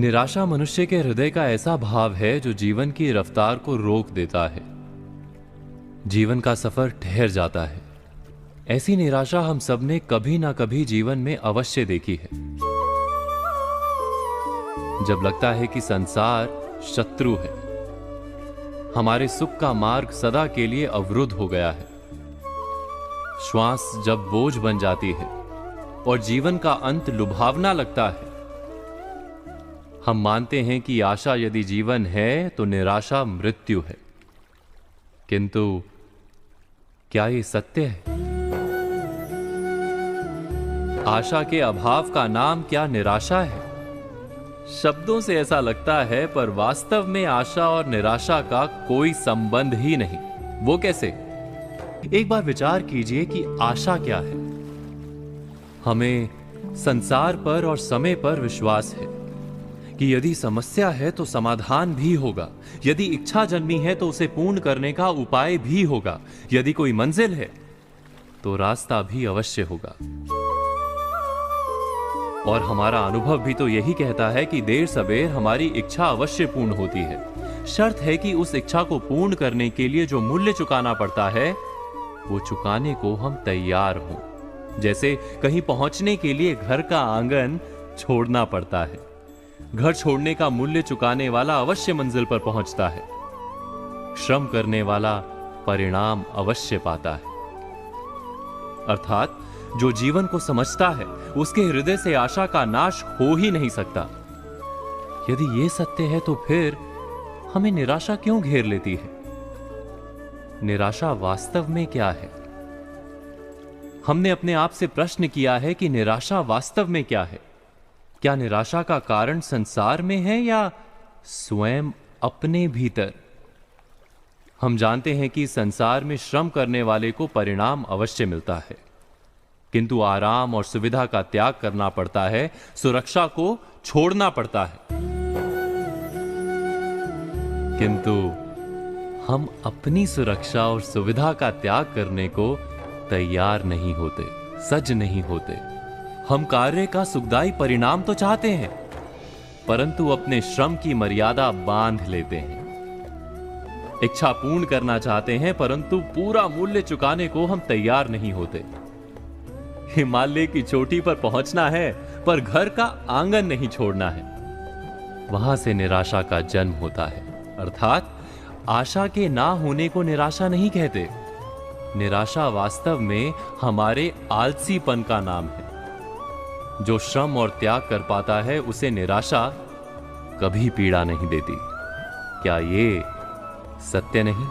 निराशा मनुष्य के हृदय का ऐसा भाव है जो जीवन की रफ्तार को रोक देता है। जीवन का सफर ठहर जाता है। ऐसी निराशा हम सबने कभी ना कभी जीवन में अवश्य देखी है। जब लगता है कि संसार शत्रु है, हमारे सुख का मार्ग सदा के लिए अवरुद्ध हो गया है, श्वास जब बोझ बन जाती है और जीवन का अंत लुभावना लगता है, हम मानते हैं कि आशा यदि जीवन है तो निराशा मृत्यु है। किंतु क्या ये सत्य है? आशा के अभाव का नाम क्या निराशा है? शब्दों से ऐसा लगता है, पर वास्तव में आशा और निराशा का कोई संबंध ही नहीं। वो कैसे? एक बार विचार कीजिए कि आशा क्या है। हमें संसार पर और समय पर विश्वास है कि यदि समस्या है तो समाधान भी होगा, यदि इच्छा जन्मी है तो उसे पूर्ण करने का उपाय भी होगा, यदि कोई मंजिल है तो रास्ता भी अवश्य होगा। और हमारा अनुभव भी तो यही कहता है कि देर सबेर हमारी इच्छा अवश्य पूर्ण होती है। शर्त है कि उस इच्छा को पूर्ण करने के लिए जो मूल्य चुकाना पड़ता है वो चुकाने को हम तैयार हों। जैसे कहीं पहुंचने के लिए घर का आंगन छोड़ना पड़ता है। घर छोड़ने का मूल्य चुकाने वाला अवश्य मंजिल पर पहुंचता है। श्रम करने वाला परिणाम अवश्य पाता है। अर्थात जो जीवन को समझता है उसके हृदय से आशा का नाश हो ही नहीं सकता। यदि यह सत्य है तो फिर हमें निराशा क्यों घेर लेती है? निराशा वास्तव में क्या है? हमने अपने आप से प्रश्न किया है कि निराशा वास्तव में क्या है? क्या निराशा का कारण संसार में है या स्वयं अपने भीतर? हम जानते हैं कि संसार में श्रम करने वाले को परिणाम अवश्य मिलता है, किंतु आराम और सुविधा का त्याग करना पड़ता है, सुरक्षा को छोड़ना पड़ता है। किंतु हम अपनी सुरक्षा और सुविधा का त्याग करने को तैयार नहीं होते, सज नहीं होते। हम कार्य का सुखदायी परिणाम तो चाहते हैं, परंतु अपने श्रम की मर्यादा बांध लेते हैं। इच्छा पूर्ण करना चाहते हैं, परंतु पूरा मूल्य चुकाने को हम तैयार नहीं होते। हिमालय की चोटी पर पहुंचना है, पर घर का आंगन नहीं छोड़ना है। वहां से निराशा का जन्म होता है। अर्थात आशा के ना होने को निराशा नहीं कहते। निराशा वास्तव में हमारे आलसीपन का नाम है। जो श्रम और त्याग कर पाता है उसे निराशा कभी पीड़ा नहीं देती। क्या ये सत्य नहीं?